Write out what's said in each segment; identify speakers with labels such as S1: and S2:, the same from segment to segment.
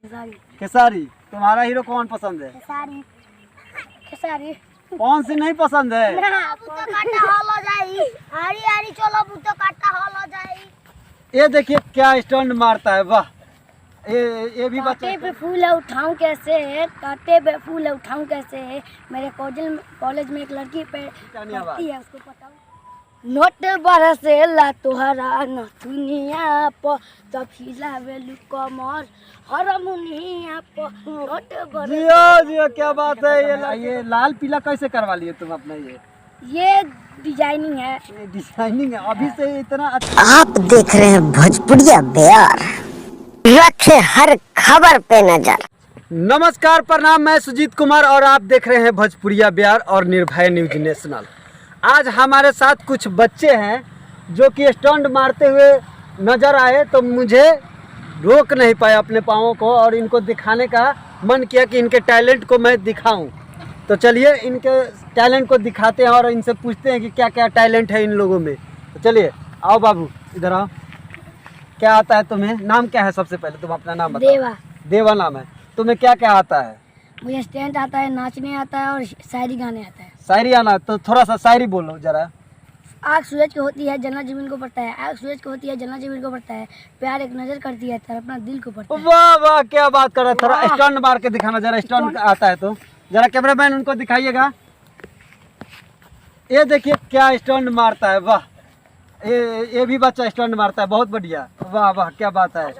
S1: खेसारी। तुम्हारा हीरो कौन पसंद है?
S2: खेसारी। खेसारी।
S1: कौन सी नहीं पसंद है? ये देखिए क्या स्टंट मारता है, वाह। ये भी बच्चा
S2: कांटे पे फूल है उठाऊं कैसे है, कांटे पे फूल है उठाऊं कैसे है, मेरे कॉलेज में एक लड़की पे पढ़ती है, उसको बताऊं। नोट बरसेला तोहरा न दुनिया प सब हिलावेलु कमर हरमुनिया प नोट
S1: जियो जियो, क्या बात है। ये लाल पीला कैसे करवा लिए तुम अपना?
S2: ये डिजाइनिंग है।
S1: ये डिजाइनिंग है अभी से इतना अच्छा।
S3: आप देख रहे हैं भोजपुरिया बिहार, रखे हर खबर पे नजर।
S1: नमस्कार, प्रणाम, मैं सुजीत कुमार और आप देख रहे हैं भोजपुरिया बिहार और निर्भय न्यूज नेशनल। आज हमारे साथ कुछ बच्चे हैं जो कि स्टंट मारते हुए नजर आए, तो मुझे रोक नहीं पाया अपने पाँवों को और इनको दिखाने का मन किया कि इनके टैलेंट को मैं दिखाऊं। तो चलिए इनके टैलेंट को दिखाते हैं और इनसे पूछते हैं कि क्या क्या टैलेंट है इन लोगों में। तो चलिए आओ बाबू, इधर आओ। क्या आता है तुम्हें? नाम क्या है? सबसे पहले तुम अपना नाम बताओ।
S2: देवा।
S1: देवा नाम है। तुम्हें क्या क्या आता है?
S2: मुझे स्टैंड आता है, नाचने आता है और शायरी गाने आता है।
S1: शायरी आना? तो थोड़ा सा शायरी बोलो जरा।
S2: आग सूरज की होती है, जलना जमीन को पड़ता है। आग सूरज की होती है, जलना जमीन को पड़ता है। प्यार एक नजर करती है, तड़पना दिल को पड़ता है।
S1: वाह वाह, क्या बात कर रहा है। थोड़ा स्टंट मार के दिखाना जरा। स्टंट आता है तो जरा कैमरामैन उनको दिखाइएगा। ये देखिए क्या स्टंट मारता है, वाह। ये भी बच्चा स्टंट मारता है, बहुत बढ़िया। वाह वाह, क्या बात है।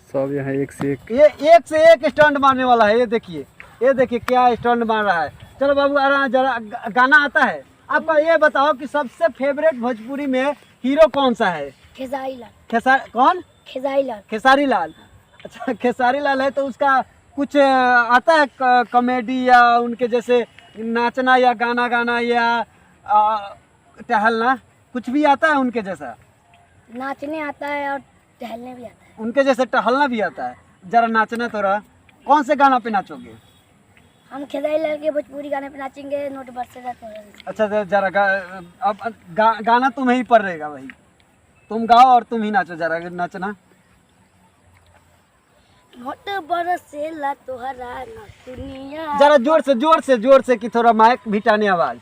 S4: सब यहाँ एक से एक।
S1: ये एक से एक स्टंट मारने वाला है। ये देखिए क्या स्टंट मार रहा है। चलो बाबू आ रहा, जरा गाना आता है आपका? ये बताओ कि सबसे फेवरेट भोजपुरी में हीरो कौन सा है?
S2: खेसारी लाल।
S1: कौन?
S2: खेसारी लाल।
S1: खेसारी लाल। अच्छा, खेसारी लाल है तो उसका कुछ आता है कॉमेडी या उनके जैसे नाचना या गाना गाना या टहलना, कुछ भी आता है उनके जैसा?
S2: नाचने आता है और टहलने भी आता है।
S1: उनके जैसे टहलना भी आता है। जरा नाचना तो रहा। कौन से गाना पे नाचोगे?
S2: हम खेसारी लाल के भोजपुरी गाने पे नाचेंगे। नोट बरसेगा तोहरा।
S1: अच्छा तो जरा अब गाना तुम्हें ही पर रहेगा, वही तुम गाओ और तुम ही नाचो। जरा नाचना।
S2: नोट बरसेला तोहरा न दुनिया।
S1: जरा जोर से कि थोड़ा माइक भी टाने आवाज।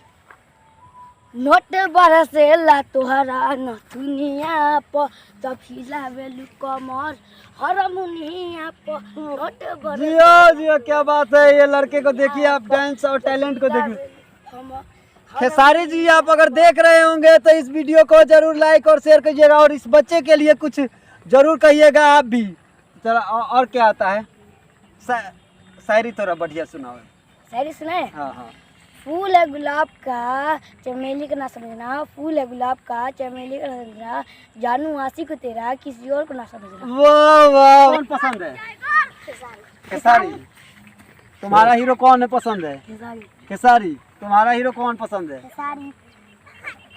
S2: नोट बरसेला तोहरा न दुनिया प सब हिलावेलु कमर हरमुनिया प नोट
S1: जियो जियो, क्या बात है। ये लड़के को देखिए आप, डांस और टैलेंट को देखिए। खेसारी जी, आप अगर देख रहे होंगे तो इस वीडियो को जरूर लाइक और शेयर कीजिएगा और इस बच्चे के लिए कुछ जरूर कहिएगा आप भी। चला और क्या आता है? शायरी थोड़ा बढ़िया सुनाओ।
S2: शायरी सुनाए?
S1: हाँ हाँ।
S2: फूल है गुलाब का चमेली का ना समझना, फूल है गुलाब का चमेली का ना समझना, जानू आशिक को तेरा किसी और को ना समझना।
S1: वाह वाह, कौन पसंद है? खेसारी। तुम्हारा हीरो कौन है पसंद है? खेसारी। तुम्हारा हीरो कौन पसंद है?
S2: खेसारी।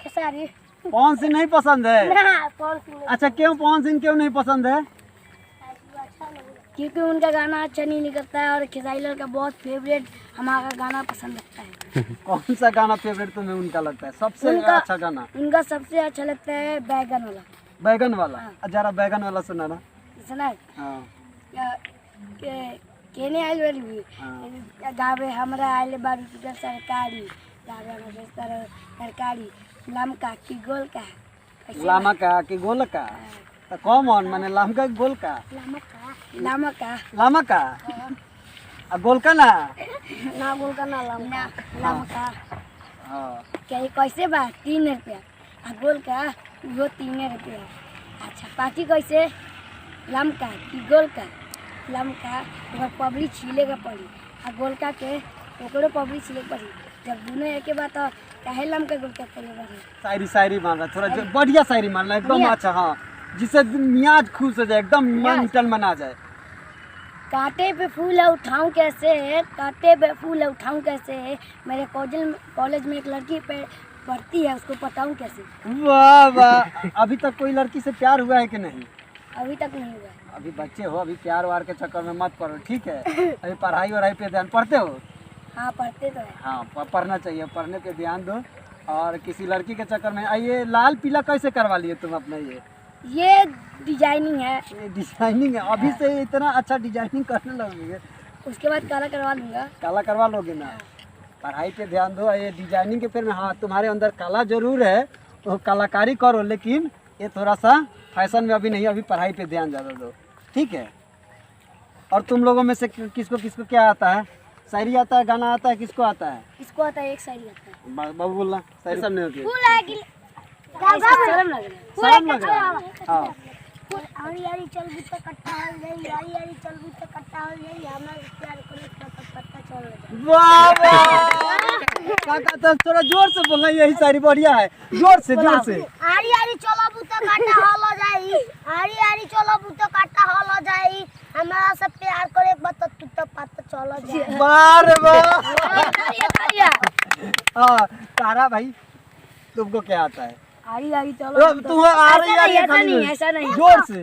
S2: खेसारी।
S1: कौन सी नहीं पसंद है?
S2: कौन सी?
S1: अच्छा क्यों, कौन सी क्यों नहीं पसंद है?
S2: क्योंकि उनका गाना अच्छा नहीं निकलता है और खेसारी लाल का बहुत फेवरेट हमारा गाना पसंद लगता है।
S1: कौन सा गाना फेवरेट तुम्हें उनका लगता है सबसे अच्छा गाना?
S2: उनका सबसे अच्छा लगता है बैगन वाला।
S1: बैगन वाला? जरा बैगन वाला सुनाना।
S2: सुना?
S1: हाँ।
S2: केने आइल वाली गावे हमरा आइल बारू टूटल सरकारी, गावे हमरा सरकारी लमका की गोल का।
S1: लामा का कि गोल का? तो कौन माने लामका कि गोल का?
S2: लामका।
S1: लामका आ गोल का ना?
S2: ना गोल का ना लामका।
S1: हाँ।
S2: क्या ये कैसे बा? 3 रुपया। आ गोल का वो 3 रुपया। अच्छा पार्टी कैसे? लमका की गोल का? लमका ओकर पबली छीलेगा पड़ी आ गोलका के ओकरो पबली छीले पड़ी। जब दोनों एक बात तो काहे लमका गोलका पड़ेगा?
S1: शायरी मारना थोड़ा बढ़िया शायरी मारना एकदम अच्छा। हाँ, जिससे मियाज खुश हो जाए, एकदम मन टन मना जाए।
S2: कांटे पे फूल है उठाऊं कैसे है, कांटे पे फूल है उठाऊं कैसे है, मेरे कॉलेज में एक लड़की पे पढ़ती है, उसको बताऊं कैसे?
S1: वाह वाह। अभी तक कोई लड़की से प्यार हुआ है कि नहीं?
S2: अभी तक नहीं हुआ।
S1: अभी बच्चे हो, अभी प्यार वार के चक्कर में मत पड़ो, ठीक है? अभी पढ़ाई वढ़ाई पे ध्यान। पढ़ते हो?
S2: हाँ पढ़ते तो है।
S1: हाँ, पढ़ना चाहिए, पढ़ने पे ध्यान दो और किसी लड़की के चक्कर में। ये लाल पीला कैसे करवा लिए तुम अपना?
S2: ये डिजाइनिंग है,
S1: ये डिजाइनिंग है, अभी से इतना अच्छा डिजाइनिंग करने लगोगे?
S2: उसके बाद काला करवा लूँगा।
S1: काला करवा लोगे ना? पढ़ाई पे ध्यान दो, ये डिजाइनिंग के फिर में हाँ तुम्हारे अंदर कला जरूर है, तो कलाकारी करो, लेकिन ये थोड़ा सा फैशन में अभी नहीं, अभी पढ़ाई पे ध्यान ज़्यादा दो, ठीक है? और तुम लोगों में से किसको किसको क्या आता है? शायरी आता है, गाना आता है, किसको आता है?
S2: इसको आता है, एक शायरी आता है।
S1: बाबू बोलना, शायरी सब नहीं होती है।
S2: शर्म लग रहा है।
S1: शर्म लग रहा है? हाँ
S2: आरी आरी चल भी तो कट्टा हो गई, आरी आरी चल भी तो कट्टा हो गई, हमरा प्यार करे तो पत्ता चल गई।
S1: वाह वाह, काका तो थोड़ा जोर से बोलना, यही शायरी बढ़िया है, जोर से जोर से।
S2: आरी आरी चलो बुतो काटा हल जाई, आरी आरी चलो बुतो काटा हल जाई, हमरा से प्यार करे तो तू तो पत्ता चल जाई।
S1: वाह रे वाह। हाँ तारा भाई, तुमको क्या आता है?
S2: आरी आरी चलो
S1: तुम आ रही है
S2: ऐसा नहीं।
S1: जोर से।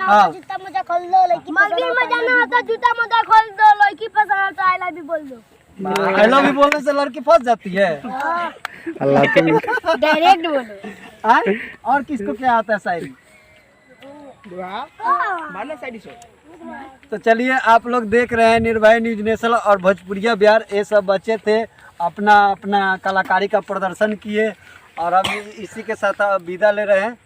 S1: हाँ।
S2: जूता मोजा खोल दो, लड़की मंदिर में जाना होता, जूता मोजा खोल दो, लड़की पसंद आता, आई लव यू बोल दो।
S1: हेलो भी बोलने से लड़की फंस जाती है।
S4: अल्लाह तुम
S2: डायरेक्ट बोलो।
S1: हाँ? और किसको क्या आता है शायरी? तो चलिए, आप लोग देख रहे हैं निर्भय न्यूज नेशनल और भोजपुरिया बिहार। ये सब बच्चे थे, अपना अपना कलाकारी का प्रदर्शन किए, और अब इसी के साथ विदा ले रहे हैं।